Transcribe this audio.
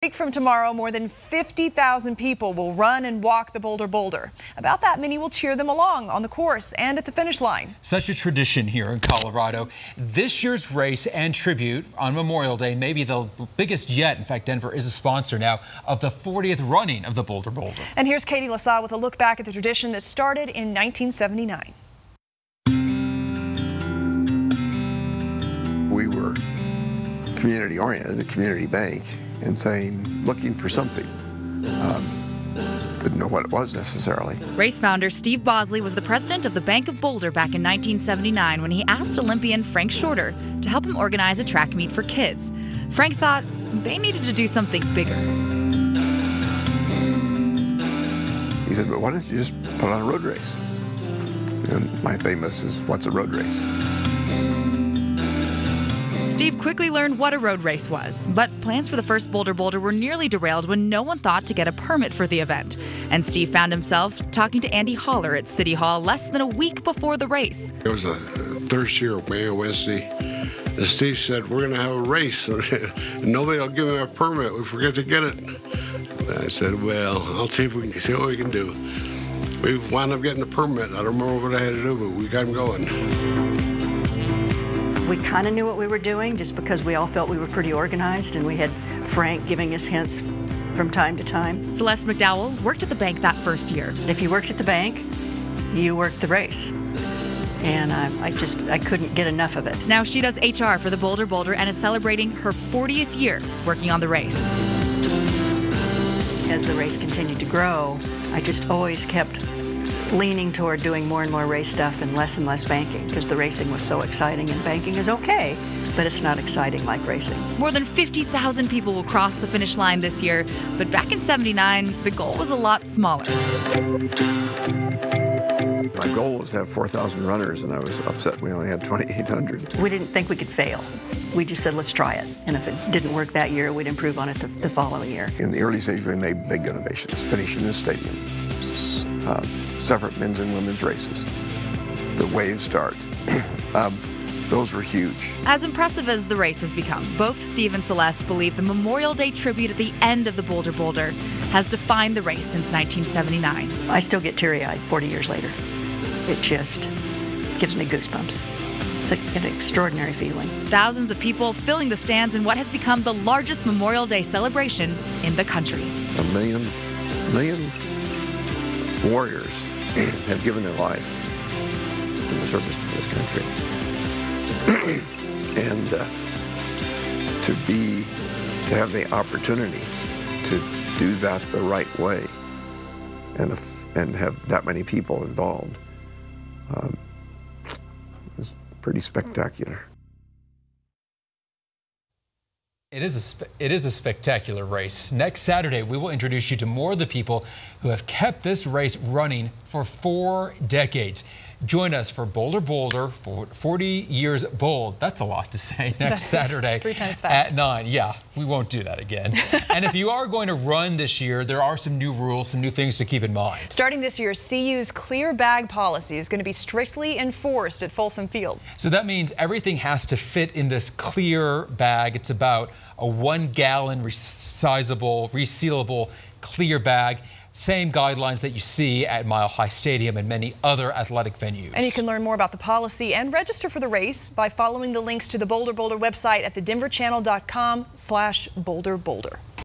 A week from tomorrow, more than 50,000 people will run and walk the Boulder Boulder. About that many will cheer them along on the course and at the finish line. Such a tradition here in Colorado. This year's race and tribute on Memorial Day may be the biggest yet. In fact, Denver is a sponsor now of the 40th running of the Boulder Boulder. And here's Katie LaSalle with a look back at the tradition that started in 1979. We were community oriented, a community bank, and looking for something. Didn't know what it was necessarily. Race founder Steve Bosley was the president of the Bank of Boulder back in 1979 when he asked Olympian Frank Shorter to help him organize a track meet for kids. Frank thought they needed to do something bigger. He said, "But why don't you just put on a road race?" And my famous is, "What's a road race?" Steve quickly learned what a road race was, but plans for the first Boulder Boulder were nearly derailed when no one thought to get a permit for the event. And Steve found himself talking to Andy Holler at City Hall less than a week before the race. It was a Thursday or maybe a Wednesday, and Steve said, "We're going to have a race, and nobody will give me a permit. We forget to get it." And I said, "Well, I'll see if we can see what we can do." We wound up getting the permit. I don't remember what I had to do, but we got him going. We kind of knew what we were doing just because we all felt we were pretty organized, and we had Frank giving us hints from time to time. Celeste McDowell worked at the bank that first year. If you worked at the bank, you worked the race. And I couldn't get enough of it. Now she does HR for the Boulder Boulder and is celebrating her 40th year working on the race. As the race continued to grow, I just always kept leaning toward doing more and more race stuff and less banking, because the racing was so exciting, and banking is okay, but it's not exciting like racing. More than 50,000 people will cross the finish line this year, but back in '79, the goal was a lot smaller. My goal was to have 4,000 runners, and I was upset we only had 2,800. We didn't think we could fail. We just said, let's try it. And if it didn't work that year, we'd improve on it the following year. In the early stage, we made big innovations, finishing in the stadium, separate men's and women's races, the wave start. Those were huge. As impressive as the race has become, both Steve and Celeste believe the Memorial Day tribute at the end of the Boulder Boulder has defined the race since 1979. I still get teary-eyed 40 years later. It just gives me goosebumps. It's an extraordinary feeling. Thousands of people filling the stands in what has become the largest Memorial Day celebration in the country. A million warriors have given their life in the service to this country. And to have the opportunity to do that the right way and have that many people involved is pretty spectacular. It is a spectacular race. Next Saturday, we will introduce you to more of the people who have kept this race running for 4 decades. Join us for Boulder Boulder, for 40 years bold. That's a lot to say. Next Saturday 3 times fast. at 9. Yeah, we won't do that again. And if you are going to run this year, there are some new rules, some new things to keep in mind. Starting this year, CU's clear bag policy is going to be strictly enforced at Folsom Field. So that means everything has to fit in this clear bag. It's about a 1-gallon resizable, resealable clear bag. Same guidelines that you see at Mile High Stadium and many other athletic venues. And you can learn more about the policy and register for the race by following the links to the Boulder Boulder website at thedenverchannel.com/BolderBoulder.